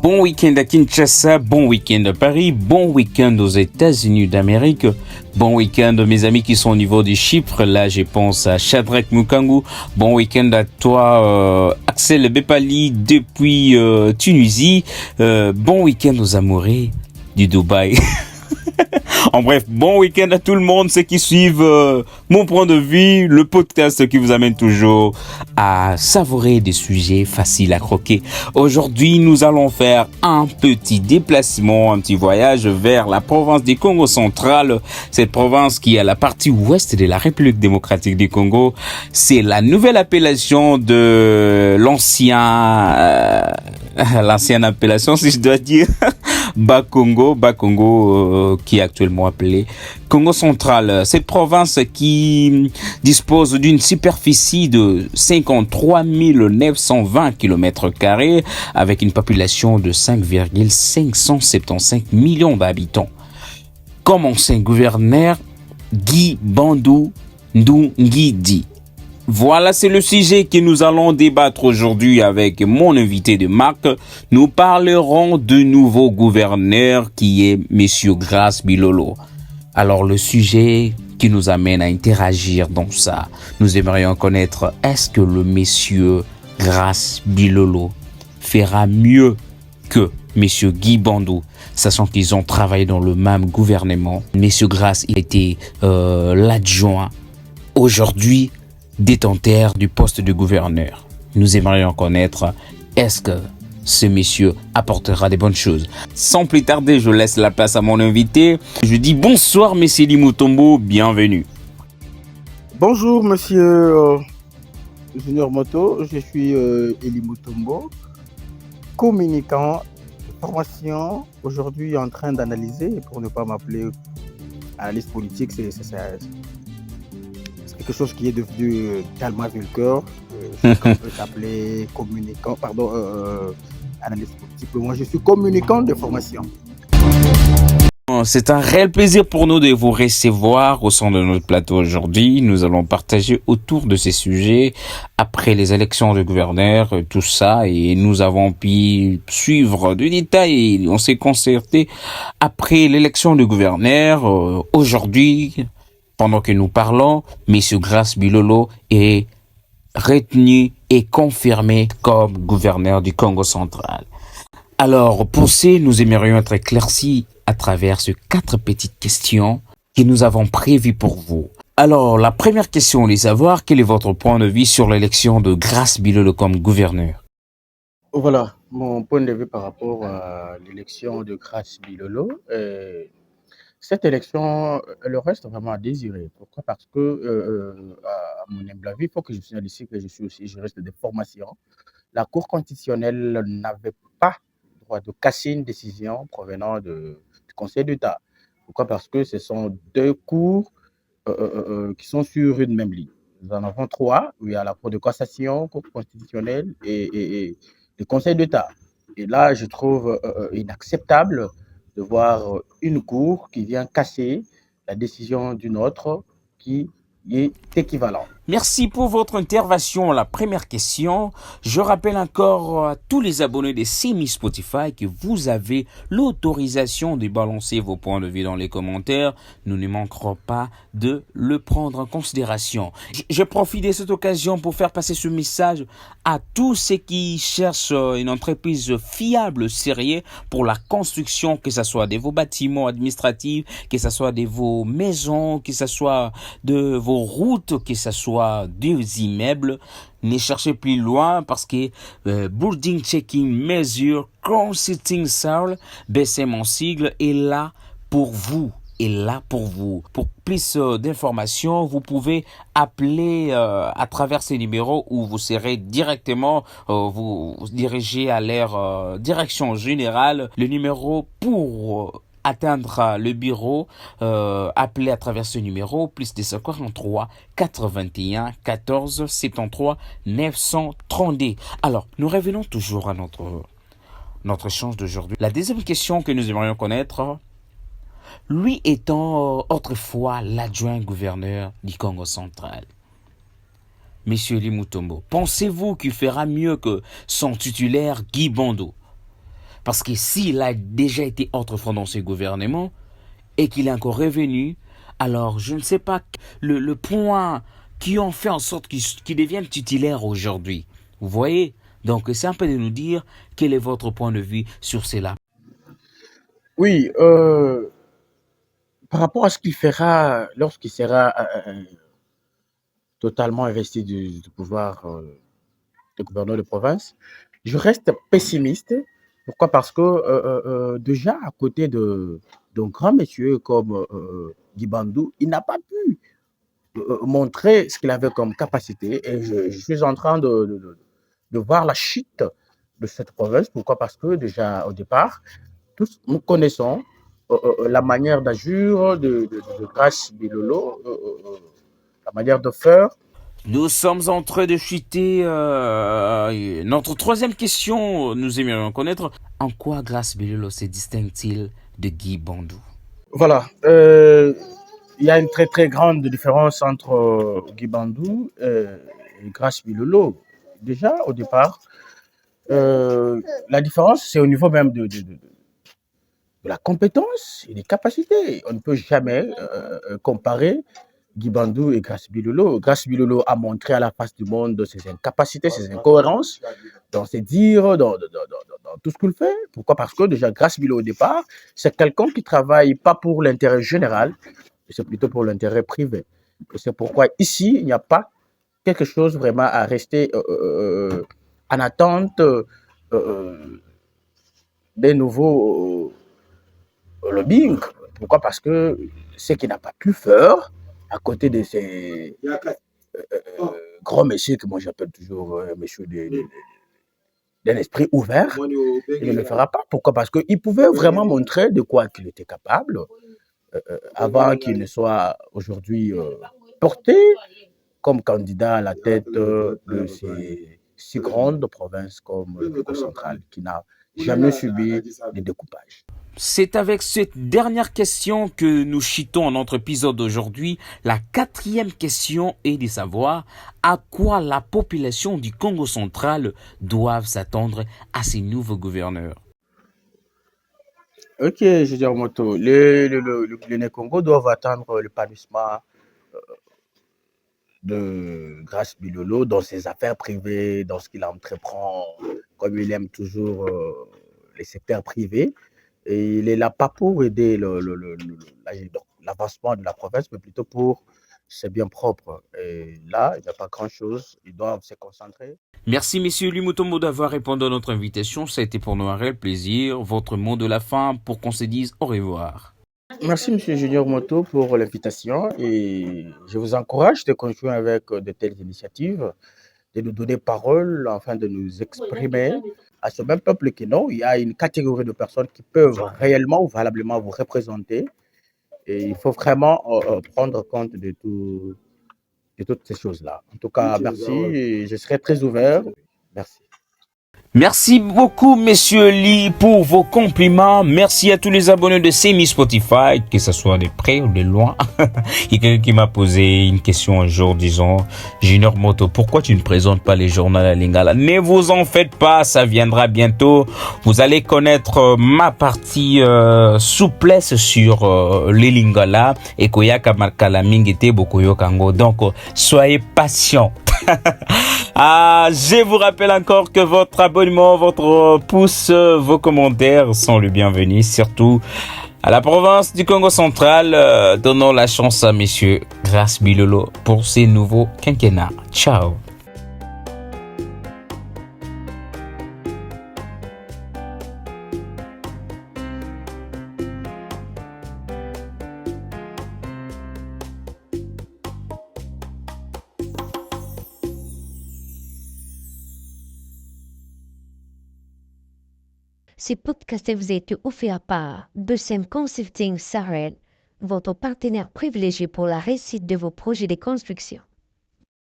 Bon week-end à Kinshasa, bon week-end à Paris, bon week-end aux États-Unis d'Amérique, bon week-end mes amis qui sont au niveau du Chypre, là je pense à Shadrach Mukangu, bon week-end à toi Axel Bepali depuis Tunisie, bon week-end aux amoureux du Dubaï. En bref, bon week-end à tout le monde, ceux qui suivent mon point de vue, le podcast qui vous amène toujours à savourer des sujets faciles à croquer. Aujourd'hui, nous allons faire un petit déplacement, un petit voyage vers la province du Congo central. Cette province qui est à la partie ouest de la République démocratique du Congo. C'est la nouvelle appellation de l'ancienne appellation, si je dois dire, Bas-Congo, qui est actuellement appelé Congo central. Cette province qui dispose d'une superficie de 53 920 km² avec une population de 5,575 millions d'habitants. Comme ancien gouverneur, Guy Bandou Ndungidi. Voilà, c'est le sujet que nous allons débattre aujourd'hui avec mon invité de marque. Nous parlerons de nouveau gouverneur qui est Monsieur Grace Bilolo. Alors, le sujet qui nous amène à interagir dans ça, nous aimerions connaître, est-ce que le Monsieur Grace Bilolo fera mieux que Monsieur Guy Bandou, sachant qu'ils ont travaillé dans le même gouvernement. Monsieur Grace il était l'adjoint. Aujourd'hui, détenteur du poste de gouverneur. Nous aimerions connaître, est-ce que ce monsieur apportera des bonnes choses? Sans plus tarder, je laisse la place à mon invité. Je dis bonsoir, monsieur Limutombo, bienvenue. Bonjour, monsieur Junior Moto, je suis Eli Mutombo, communicant de formation, aujourd'hui en train d'analyser, pour ne pas m'appeler analyste politique, c'est quelque chose qui est devenu tellement vulgaire. On peut s'appeler communicant, analyste politique. Moi, je suis communicant de formation. C'est un réel plaisir pour nous de vous recevoir au sein de notre plateau aujourd'hui. Nous allons partager autour de ces sujets après les élections de gouverneur, tout ça, et nous avons pu suivre du détail. On s'est concerté après l'élection de gouverneur. Aujourd'hui, pendant que nous parlons, Monsieur Grace Bilolo est retenu et confirmé comme gouverneur du Congo central. Alors, pour ce, nous aimerions être éclaircis à travers ces 4 petites questions que nous avons prévues pour vous. Alors, la première question est de savoir quel est votre point de vue sur l'élection de Grace Bilolo comme gouverneur. Voilà, mon point de vue par rapport à l'élection de Grace Bilolo. Cette élection, elle reste vraiment à désirer. Pourquoi? Parce que, à mon humble avis, il faut que je signale ici que je suis aussi juriste de formation. La Cour constitutionnelle n'avait pas le droit de casser une décision provenant du Conseil d'État. Pourquoi? Parce que ce sont 2 cours qui sont sur une même ligne. Nous en avons 3, où il y a la Cour de cassation, Cour constitutionnelle et le Conseil d'État. Et là, je trouve inacceptable de voir une cour qui vient casser la décision d'une autre qui est équivalente. Merci pour votre intervention. La première question, je rappelle encore à tous les abonnés de Semi Spotify que vous avez l'autorisation de balancer vos points de vue dans les commentaires. Nous ne manquerons pas de le prendre en considération. Je profite de cette occasion pour faire passer ce message à tous ceux qui cherchent une entreprise fiable, sérieuse pour la construction, que ce soit de vos bâtiments administratifs, que ce soit de vos maisons, que ce soit de vos routes, que ce soit des immeubles. Ne cherchez plus loin parce que Building Checking Measure Consulting Searle, c'est mon sigle, est là pour vous. Pour plus d'informations, vous pouvez appeler à travers ces numéros où vous serez directement vous dirigez à leur direction générale. Le numéro pour atteindre le bureau, appelez à travers ce numéro, plus 243 81 14 73 932. Alors, nous revenons toujours à notre échange d'aujourd'hui. La deuxième question que nous aimerions connaître, lui étant autrefois l'adjoint gouverneur du Congo central, Monsieur Limutombo, pensez-vous qu'il fera mieux que son titulaire Guy Bandou? Parce que s'il a déjà été autrefois dans ce gouvernement et qu'il est encore revenu, alors je ne sais pas le point qui ont fait en sorte qu'il devienne titulaire aujourd'hui. Vous voyez? Donc c'est un peu de nous dire quel est votre point de vue sur cela. Oui, par rapport à ce qu'il fera lorsqu'il sera totalement investi du pouvoir de gouverneur de province, je reste pessimiste. Pourquoi? Parce que déjà à côté d'un grand monsieur comme Guy Bandou, il n'a pas pu montrer ce qu'il avait comme capacité. Et je suis en train de voir la chute de cette province. Pourquoi? Parce que déjà au départ, tous nous connaissons la manière d'agir de Grace Bilolo, la manière de faire. Nous sommes en train de chuter. Notre troisième question, nous aimerions connaître en quoi Grace Bilolo se distingue-t-il de Guy Bandou? Voilà. Il y a une très très grande différence entre Guy Bandou et Grace Bilolo. Déjà, au départ, la différence, c'est au niveau même de la compétence et des capacités. On ne peut jamais comparer Guy Bandou et Grace Bilolo. Grace Bilolo a montré à la face du monde ses incapacités, ses incohérences dans ses dires, dans tout ce qu'il fait. Pourquoi? Parce que déjà, Grace Bilolo au départ, c'est quelqu'un qui travaille pas pour l'intérêt général, c'est plutôt pour l'intérêt privé. Et c'est pourquoi ici, il n'y a pas quelque chose vraiment à rester en attente des nouveaux lobbying. Pourquoi? Parce que ce qu'il n'a pas pu faire à côté de ces grands messieurs que moi j'appelle toujours messieurs d'un esprit ouvert, il ne le fera pas. Pourquoi? Parce qu'il pouvait vraiment montrer de quoi il était capable avant qu'il ne soit aujourd'hui porté comme candidat à la tête de ces si grandes provinces comme le Congo central, qui n'a jamais subi de découpage. C'est avec cette dernière question que nous chitons en notre épisode d'aujourd'hui. La quatrième question est de savoir à quoi la population du Congo central doit s'attendre à ces nouveaux gouverneurs. Ok, je dis Moto, les Congo doivent attendre l'épanouissement de Grace Bilolo dans ses affaires privées, dans ce qu'il entreprend, comme il aime toujours les secteurs privés. Et il est là pas pour aider l'avancement de la province, mais plutôt pour ses biens propres. Et là, il n'y a pas grand-chose. Ils doivent se concentrer. Merci, messieurs Limutombo, d'avoir répondu à notre invitation. Ça a été pour nous un réel plaisir. Votre mot de la fin pour qu'on se dise au revoir. Merci, Monsieur Junior Moto, pour l'invitation. Et je vous encourage de continuer avec de telles initiatives, de nous donner parole, afin de nous exprimer à ce même peuple qui non. Il y a une catégorie de personnes qui peuvent réellement ou valablement vous représenter. Et il faut vraiment prendre compte de toutes ces choses-là. En tout cas, merci. Et je serai très ouvert. Merci. Merci beaucoup, messieurs Lee, pour vos compliments. Merci à tous les abonnés de Semi Spotify, que ce soit de près ou de loin. Il y a quelqu'un qui m'a posé une question un jour, disant, Junior Moto, pourquoi tu ne présentes pas les journaux à Lingala? Ne vous en faites pas, ça viendra bientôt. Vous allez connaître ma partie souplesse sur les Lingala et Koyaka Markala Mingete Bokoyo Kango. Donc, soyez patients. Je vous rappelle encore que votre abonnement, votre pouce, vos commentaires sont les bienvenus, surtout à la province du Congo central. Donnons la chance à messieurs Grace Bilolo pour ces nouveaux quinquennats. Ciao. Ce podcast vous a été offert par BSM Consulting Sahel, votre partenaire privilégié pour la réussite de vos projets de construction.